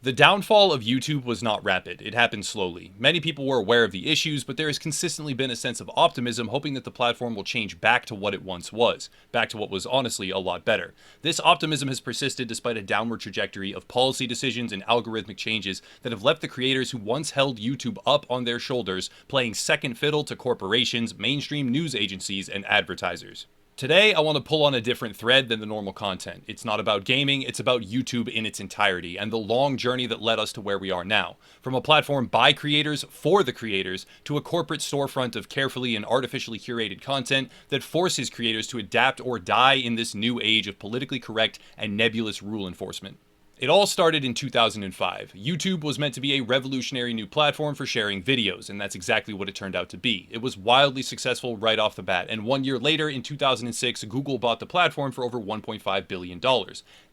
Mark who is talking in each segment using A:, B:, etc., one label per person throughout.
A: The downfall of YouTube was not rapid, it happened slowly. Many people were aware of the issues, but there has consistently been a sense of optimism, hoping that the platform will change back to what it once was, back to what was honestly a lot better. This optimism has persisted despite a downward trajectory of policy decisions and algorithmic changes that have left the creators who once held YouTube up on their shoulders playing second fiddle to corporations, mainstream news agencies, and advertisers. Today, I want to pull on a different thread than the normal content. It's not about gaming, it's about YouTube in its entirety, and the long journey that led us to where we are now. From a platform by creators, for the creators, to a corporate storefront of carefully and artificially curated content that forces creators to adapt or die in this new age of politically correct and nebulous rule enforcement. It all started in 2005. YouTube was meant to be a revolutionary new platform for sharing videos, and that's exactly what it turned out to be. It was wildly successful right off the bat, and 1 year later, in 2006, Google bought the platform for over $1.5 billion.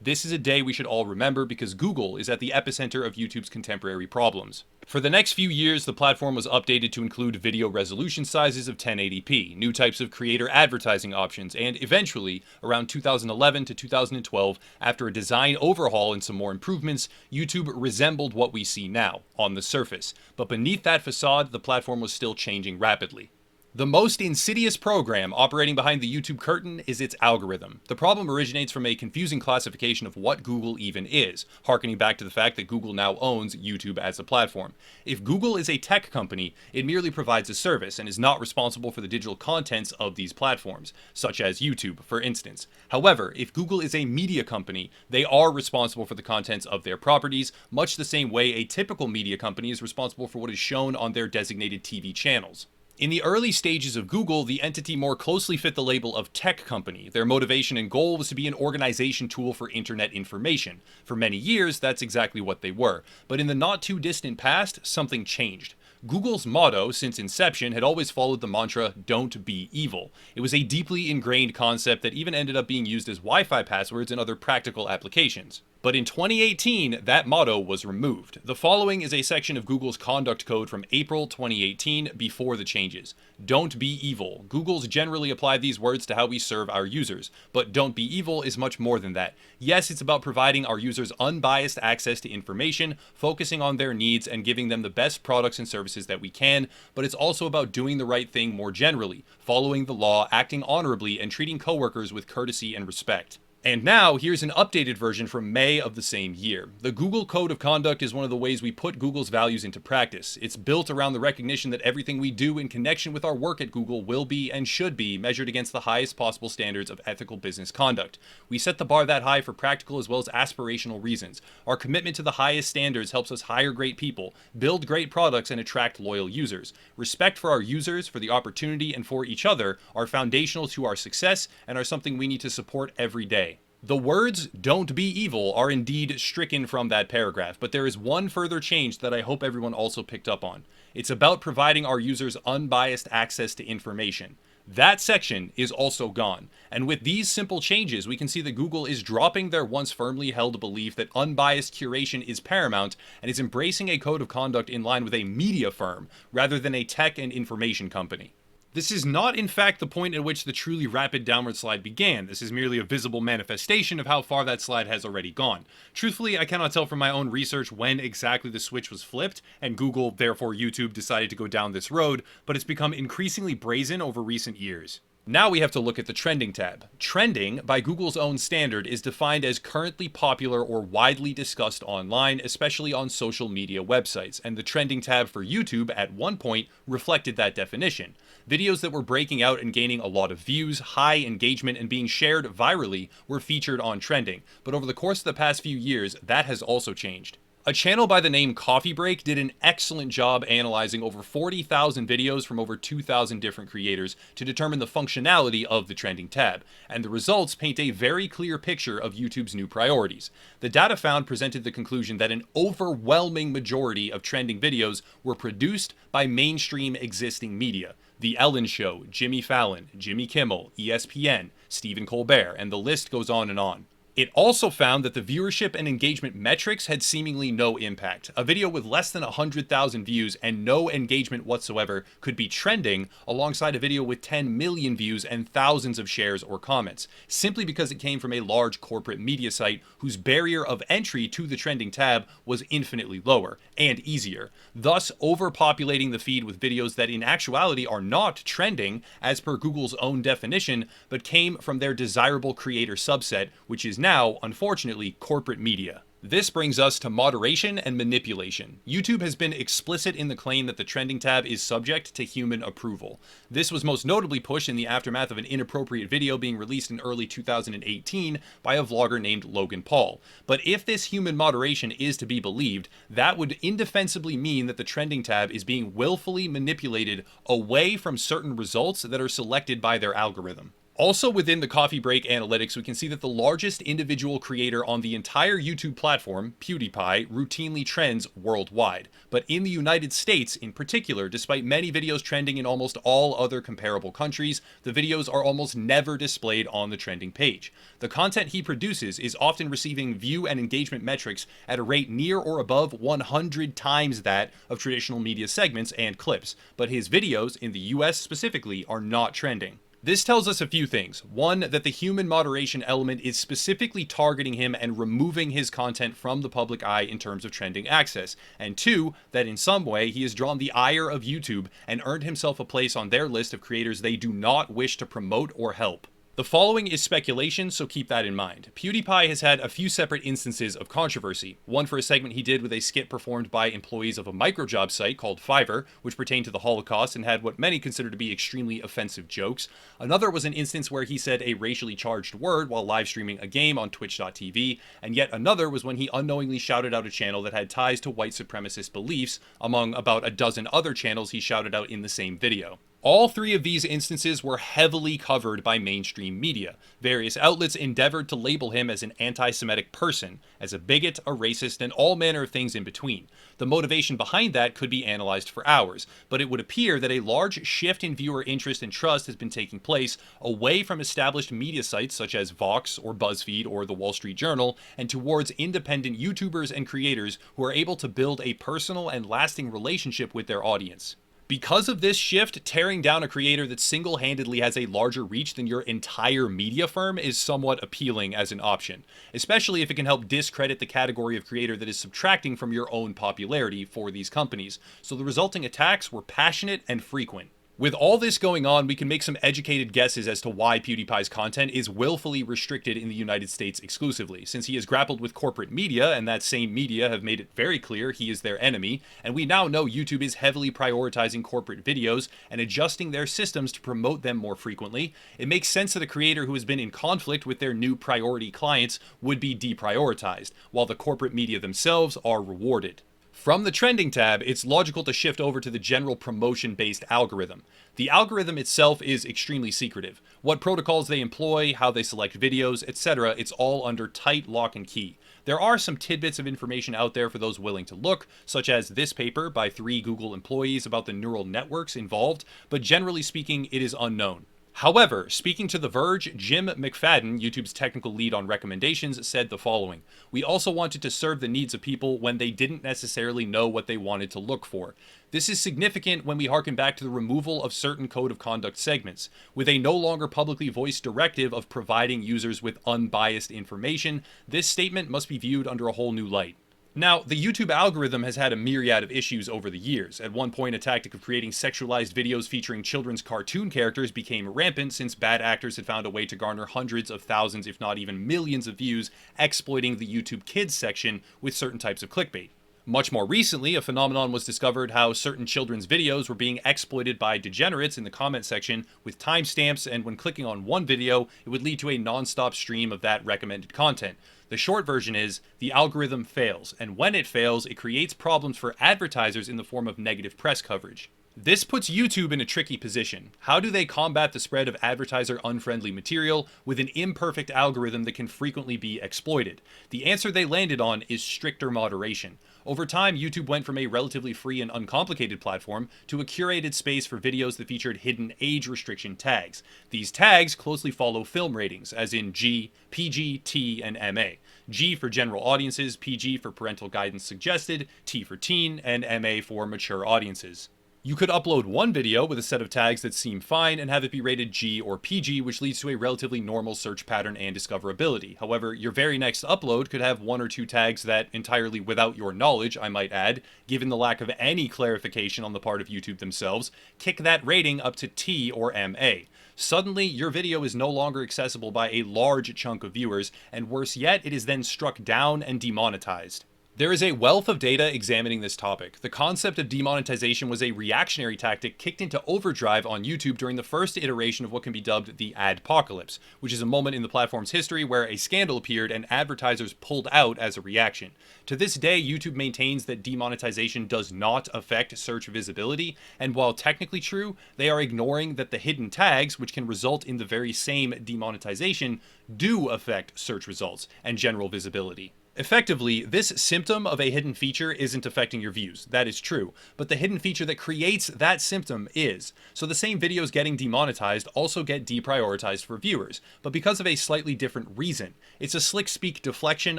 A: This is a day we should all remember because Google is at the epicenter of YouTube's contemporary problems. For the next few years, the platform was updated to include video resolution sizes of 1080p, new types of creator advertising options, and eventually, around 2011 to 2012, after a design overhaul and some more improvements, YouTube resembled what we see now, on the surface. But beneath that facade, the platform was still changing rapidly. The most insidious program operating behind the YouTube curtain is its algorithm. The problem originates from a confusing classification of what Google even is, harkening back to the fact that Google now owns YouTube as a platform. If Google is a tech company, it merely provides a service and is not responsible for the digital contents of these platforms, such as YouTube, for instance. However, if Google is a media company, they are responsible for the contents of their properties, much the same way a typical media company is responsible for what is shown on their designated TV channels. In the early stages of Google, the entity more closely fit the label of tech company. Their motivation and goal was to be an organization tool for internet information. For many years, that's exactly what they were. But in the not too distant past, something changed. Google's motto, since inception, had always followed the mantra, "Don't be evil." It was a deeply ingrained concept that even ended up being used as Wi-Fi passwords and other practical applications. But in 2018, that motto was removed. The following is a section of Google's conduct code from April 2018, before the changes. Don't be evil. Google's generally applied these words to how we serve our users, but don't be evil is much more than that. Yes, it's about providing our users unbiased access to information, focusing on their needs, and giving them the best products and services that we can, but it's also about doing the right thing more generally, following the law, acting honorably, and treating coworkers with courtesy and respect. And now, here's an updated version from May of the same year. The Google Code of Conduct is one of the ways we put Google's values into practice. It's built around the recognition that everything we do in connection with our work at Google will be and should be measured against the highest possible standards of ethical business conduct. We set the bar that high for practical as well as aspirational reasons. Our commitment to the highest standards helps us hire great people, build great products, and attract loyal users. Respect for our users, for the opportunity, and for each other are foundational to our success and are something we need to support every day. The words "don't be evil" are indeed stricken from that paragraph, but there is one further change that I hope everyone also picked up on. It's about providing our users unbiased access to information. That section is also gone. And with these simple changes, we can see that Google is dropping their once firmly held belief that unbiased curation is paramount and is embracing a code of conduct in line with a media firm rather than a tech and information company. This is not, in fact, the point at which the truly rapid downward slide began. This is merely a visible manifestation of how far that slide has already gone. Truthfully, I cannot tell from my own research when exactly the switch was flipped, and Google, therefore YouTube, decided to go down this road, but it's become increasingly brazen over recent years. Now we have to look at the trending tab. Trending, by Google's own standard, is defined as currently popular or widely discussed online, especially on social media websites, and the trending tab for YouTube at one point reflected that definition. Videos that were breaking out and gaining a lot of views, high engagement, and being shared virally were featured on trending, but over the course of the past few years, that has also changed. A channel by the name Coffee Break did an excellent job analyzing over 40,000 videos from over 2,000 different creators to determine the functionality of the trending tab, and the results paint a very clear picture of YouTube's new priorities. The data found presented the conclusion that an overwhelming majority of trending videos were produced by mainstream existing media. The Ellen Show, Jimmy Fallon, Jimmy Kimmel, ESPN, Stephen Colbert, and the list goes on and on. It also found that the viewership and engagement metrics had seemingly no impact. A video with less than 100,000 views and no engagement whatsoever could be trending alongside a video with 10 million views and thousands of shares or comments, simply because it came from a large corporate media site whose barrier of entry to the trending tab was infinitely lower and easier, thus overpopulating the feed with videos that in actuality are not trending as per Google's own definition, but came from their desirable creator subset, which is now, unfortunately, corporate media. This brings us to moderation and manipulation. YouTube has been explicit in the claim that the trending tab is subject to human approval. This was most notably pushed in the aftermath of an inappropriate video being released in early 2018 by a vlogger named Logan Paul. But if this human moderation is to be believed, that would indefensibly mean that the trending tab is being willfully manipulated away from certain results that are selected by their algorithm. Also within the coffee break analytics, we can see that the largest individual creator on the entire YouTube platform, PewDiePie, routinely trends worldwide. But in the United States in particular, despite many videos trending in almost all other comparable countries, the videos are almost never displayed on the trending page. The content he produces is often receiving view and engagement metrics at a rate near or above 100 times that of traditional media segments and clips, but his videos, in the US specifically, are not trending. This tells us a few things. One, that the human moderation element is specifically targeting him and removing his content from the public eye in terms of trending access. And two, that in some way he has drawn the ire of YouTube and earned himself a place on their list of creators they do not wish to promote or help. The following is speculation, so keep that in mind. PewDiePie has had a few separate instances of controversy. One for a segment he did with a skit performed by employees of a microjob site called Fiverr, which pertained to the Holocaust and had what many consider to be extremely offensive jokes. Another was an instance where he said a racially charged word while live streaming a game on twitch.tv, and yet another was when he unknowingly shouted out a channel that had ties to white supremacist beliefs, among about a dozen other channels he shouted out in the same video. All three of these instances were heavily covered by mainstream media. Various outlets endeavored to label him as an anti-Semitic person, as a bigot, a racist, and all manner of things in between. The motivation behind that could be analyzed for hours, but it would appear that a large shift in viewer interest and trust has been taking place away from established media sites such as Vox or BuzzFeed or the Wall Street Journal, and towards independent YouTubers and creators who are able to build a personal and lasting relationship with their audience. Because of this shift, tearing down a creator that single-handedly has a larger reach than your entire media firm is somewhat appealing as an option, especially if it can help discredit the category of creator that is subtracting from your own popularity for these companies. So the resulting attacks were passionate and frequent. With all this going on, we can make some educated guesses as to why PewDiePie's content is willfully restricted in the United States exclusively, since he has grappled with corporate media, and that same media have made it very clear he is their enemy, and we now know YouTube is heavily prioritizing corporate videos and adjusting their systems to promote them more frequently. It makes sense that a creator who has been in conflict with their new priority clients would be deprioritized, while the corporate media themselves are rewarded. From the trending tab, it's logical to shift over to the general promotion-based algorithm. The algorithm itself is extremely secretive. What protocols they employ, how they select videos, etc., it's all under tight lock and key. There are some tidbits of information out there for those willing to look, such as this paper by 3 Google employees about the neural networks involved, but generally speaking, it is unknown. However, speaking to The Verge, Jim McFadden, YouTube's technical lead on recommendations, said the following: "We also wanted to serve the needs of people when they didn't necessarily know what they wanted to look for. This is significant when we harken back to the removal of certain code of conduct segments. With a no longer publicly voiced directive of providing users with unbiased information, this statement must be viewed under a whole new light." Now, the YouTube algorithm has had a myriad of issues over the years. At one point, a tactic of creating sexualized videos featuring children's cartoon characters became rampant since bad actors had found a way to garner hundreds of thousands, if not even millions of views, exploiting the YouTube Kids section with certain types of clickbait. Much more recently, a phenomenon was discovered how certain children's videos were being exploited by degenerates in the comment section with timestamps, and when clicking on one video, it would lead to a non-stop stream of that recommended content. The short version is, the algorithm fails, and when it fails, it creates problems for advertisers in the form of negative press coverage. This puts YouTube in a tricky position. How do they combat the spread of advertiser-unfriendly material with an imperfect algorithm that can frequently be exploited? The answer they landed on is stricter moderation. Over time, YouTube went from a relatively free and uncomplicated platform to a curated space for videos that featured hidden age restriction tags. These tags closely follow film ratings, as in G, PG, T, and MA. G for general audiences, PG for parental guidance suggested, T for teen, and MA for mature audiences. You could upload one video with a set of tags that seem fine and have it be rated G or PG, which leads to a relatively normal search pattern and discoverability. However, your very next upload could have one or two tags that, entirely without your knowledge, I might add, given the lack of any clarification on the part of YouTube themselves, kick that rating up to T or MA. Suddenly, your video is no longer accessible by a large chunk of viewers, and worse yet, it is then struck down and demonetized. There is a wealth of data examining this topic. The concept of demonetization was a reactionary tactic kicked into overdrive on YouTube during the first iteration of what can be dubbed the adpocalypse, which is a moment in the platform's history where a scandal appeared and advertisers pulled out as a reaction. To this day, YouTube maintains that demonetization does not affect search visibility, and while technically true, they are ignoring that the hidden tags, which can result in the very same demonetization, do affect search results and general visibility. Effectively, this symptom of a hidden feature isn't affecting your views. That is true. But the hidden feature that creates that symptom is. So the same videos getting demonetized also get deprioritized for viewers, but because of a slightly different reason. It's a slick-speak deflection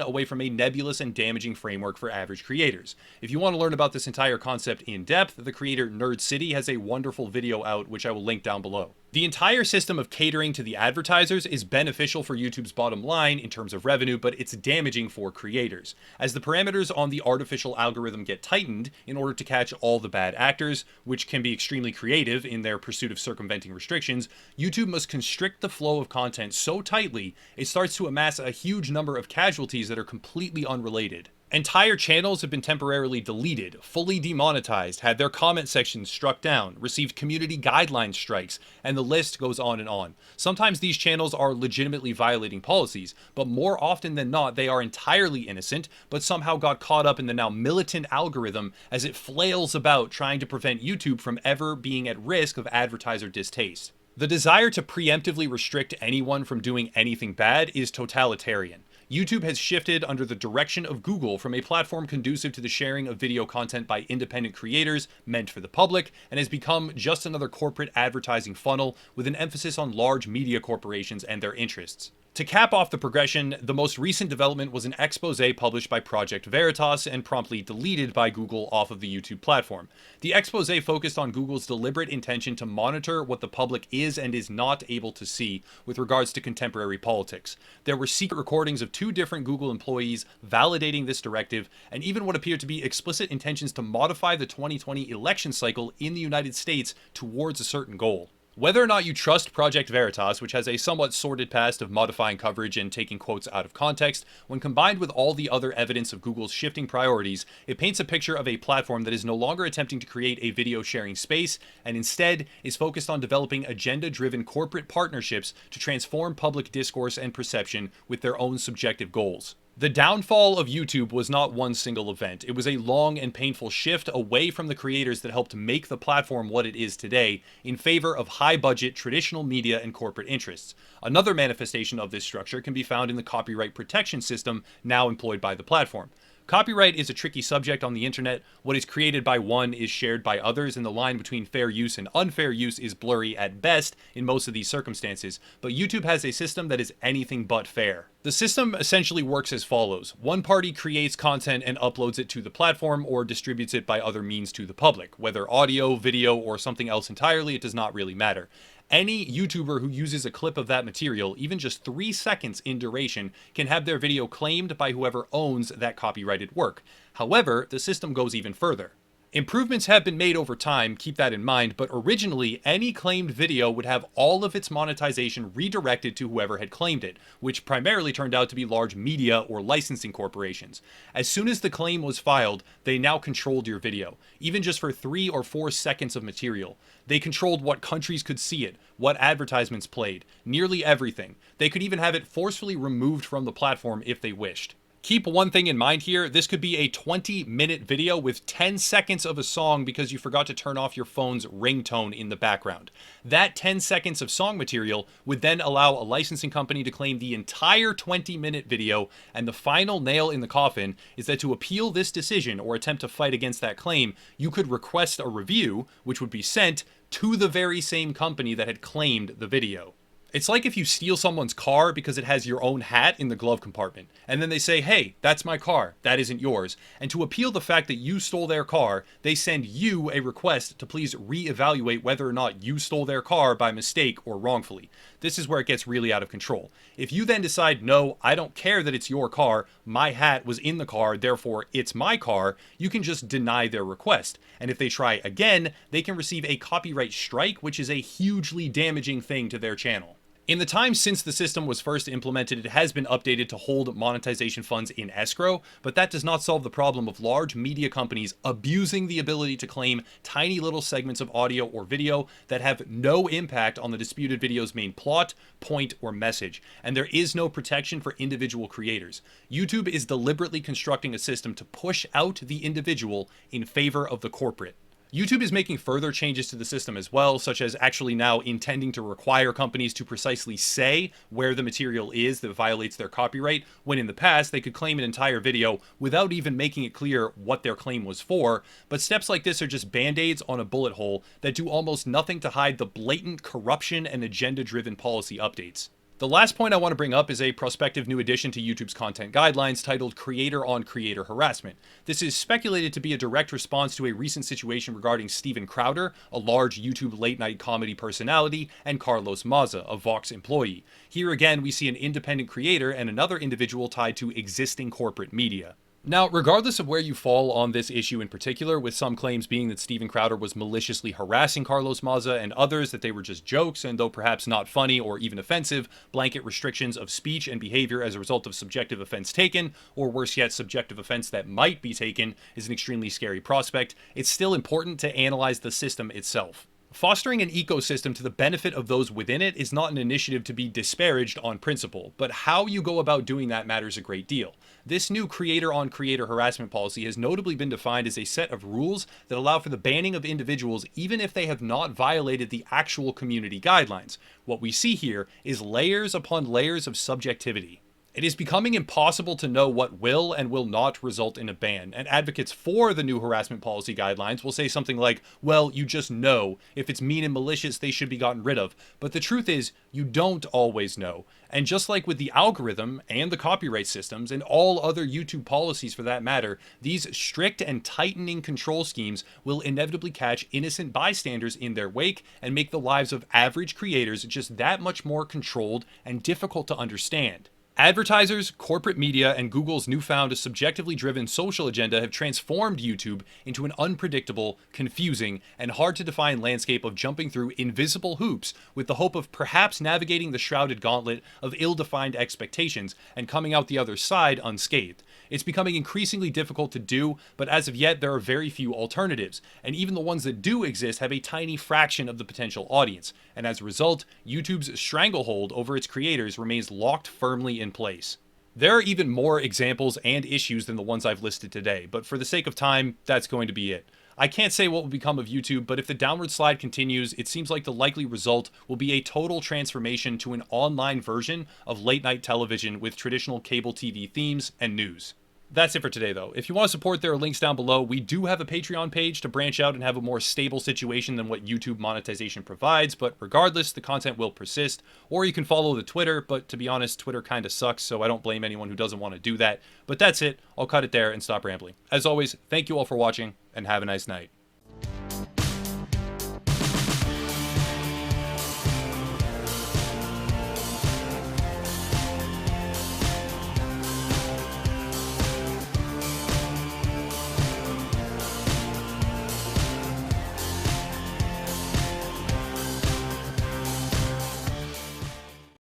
A: away from a nebulous and damaging framework for average creators. If you want to learn about this entire concept in depth, the creator NerdCity has a wonderful video out, which I will link down below. The entire system of catering to the advertisers is beneficial for YouTube's bottom line in terms of revenue, but it's damaging for creators. As the parameters on the artificial algorithm get tightened in order to catch all the bad actors, which can be extremely creative in their pursuit of circumventing restrictions, YouTube must constrict the flow of content so tightly it starts to amass a huge number of casualties that are completely unrelated. Entire channels have been temporarily deleted, fully demonetized, had their comment sections struck down, received community guideline strikes, and the list goes on and on. Sometimes these channels are legitimately violating policies, but more often than not, they are entirely innocent, but somehow got caught up in the now militant algorithm as it flails about trying to prevent YouTube from ever being at risk of advertiser distaste. The desire to preemptively restrict anyone from doing anything bad is totalitarian. YouTube has shifted under the direction of Google from a platform conducive to the sharing of video content by independent creators meant for the public, and has become just another corporate advertising funnel with an emphasis on large media corporations and their interests. To cap off the progression, the most recent development was an expose published by Project Veritas and promptly deleted by Google off of the YouTube platform. The expose focused on Google's deliberate intention to monitor what the public is and is not able to see with regards to contemporary politics. There were secret recordings of 2 different Google employees validating this directive, and even what appeared to be explicit intentions to modify the 2020 election cycle in the United States towards a certain goal. Whether or not you trust Project Veritas, which has a somewhat sordid past of modifying coverage and taking quotes out of context, when combined with all the other evidence of Google's shifting priorities, it paints a picture of a platform that is no longer attempting to create a video sharing space, and instead is focused on developing agenda-driven corporate partnerships to transform public discourse and perception with their own subjective goals. The downfall of YouTube was not one single event. It was a long and painful shift away from the creators that helped make the platform what it is today, in favor of high-budget traditional media and corporate interests. Another manifestation of this structure can be found in the copyright protection system now employed by the platform. Copyright is a tricky subject on the internet. What is created by one is shared by others, and the line between fair use and unfair use is blurry at best in most of these circumstances, but YouTube has a system that is anything but fair. The system essentially works as follows. One party creates content and uploads it to the platform or distributes it by other means to the public. Whether audio, video, or something else entirely, it does not really matter. Any YouTuber who uses a clip of that material, even just 3 seconds in duration, can have their video claimed by whoever owns that copyrighted work. However, the system goes even further. Improvements have been made over time, keep that in mind, but originally any claimed video would have all of its monetization redirected to whoever had claimed it, which primarily turned out to be large media or licensing corporations. As soon as the claim was filed, they now controlled your video, even just for 3 or 4 seconds of material. They controlled what countries could see it, what advertisements played, nearly everything. They could even have it forcefully removed from the platform if they wished. Keep one thing in mind here, this could be a 20-minute video with 10 seconds of a song because you forgot to turn off your phone's ringtone in the background. That 10 seconds of song material would then allow a licensing company to claim the entire 20-minute video, and the final nail in the coffin is that to appeal this decision or attempt to fight against that claim, you could request a review, which would be sent to the very same company that had claimed the video. It's like if you steal someone's car because it has your own hat in the glove compartment, and then they say, hey, that's my car, that isn't yours. And to appeal the fact that you stole their car, they send you a request to please reevaluate whether or not you stole their car by mistake or wrongfully. This is where it gets really out of control. If you then decide, no, I don't care that it's your car, my hat was in the car, therefore it's my car, you can just deny their request. And if they try again, they can receive a copyright strike, which is a hugely damaging thing to their channel. In the time since the system was first implemented, it has been updated to hold monetization funds in escrow, but that does not solve the problem of large media companies abusing the ability to claim tiny little segments of audio or video that have no impact on the disputed video's main plot, point, or message, and there is no protection for individual creators. YouTube is deliberately constructing a system to push out the individual in favor of the corporate. YouTube is making further changes to the system as well, such as actually now intending to require companies to precisely say where the material is that violates their copyright, when in the past they could claim an entire video without even making it clear what their claim was for. But steps like this are just band-aids on a bullet hole that do almost nothing to hide the blatant corruption and agenda-driven policy updates. The last point I want to bring up is a prospective new addition to YouTube's content guidelines titled Creator on Creator Harassment. This is speculated to be a direct response to a recent situation regarding Steven Crowder, a large YouTube late-night comedy personality, and Carlos Maza, a Vox employee. Here again, we see an independent creator and another individual tied to existing corporate media. Now, regardless of where you fall on this issue in particular, with some claims being that Steven Crowder was maliciously harassing Carlos Maza and others that they were just jokes and though perhaps not funny or even offensive, blanket restrictions of speech and behavior as a result of subjective offense taken, or worse yet, subjective offense that might be taken, is an extremely scary prospect, it's still important to analyze the system itself. Fostering an ecosystem to the benefit of those within it is not an initiative to be disparaged on principle, but how you go about doing that matters a great deal. This new creator-on-creator harassment policy has notably been defined as a set of rules that allow for the banning of individuals even if they have not violated the actual community guidelines. What we see here is layers upon layers of subjectivity. It is becoming impossible to know what will and will not result in a ban, and advocates for the new harassment policy guidelines will say something like, well, you just know. If it's mean and malicious, they should be gotten rid of. But the truth is, you don't always know. And just like with the algorithm and the copyright systems and all other YouTube policies for that matter, these strict and tightening control schemes will inevitably catch innocent bystanders in their wake and make the lives of average creators just that much more controlled and difficult to understand. Advertisers, corporate media, and Google's newfound subjectively driven social agenda have transformed YouTube into an unpredictable, confusing, and hard-to-define landscape of jumping through invisible hoops with the hope of perhaps navigating the shrouded gauntlet of ill-defined expectations and coming out the other side unscathed. It's becoming increasingly difficult to do, but as of yet, there are very few alternatives, and even the ones that do exist have a tiny fraction of the potential audience, and as a result, YouTube's stranglehold over its creators remains locked firmly in place. There are even more examples and issues than the ones I've listed today, but for the sake of time, that's going to be it. I can't say what will become of YouTube, but if the downward slide continues, it seems like the likely result will be a total transformation to an online version of late-night television with traditional cable TV themes and news. That's it for today, though. If you want to support, there are links down below. We do have a Patreon page to branch out and have a more stable situation than what YouTube monetization provides, but regardless, the content will persist. Or you can follow the Twitter, but to be honest, Twitter kind of sucks, so I don't blame anyone who doesn't want to do that. But that's it. I'll cut it there and stop rambling. As always, thank you all for watching, and have a nice night.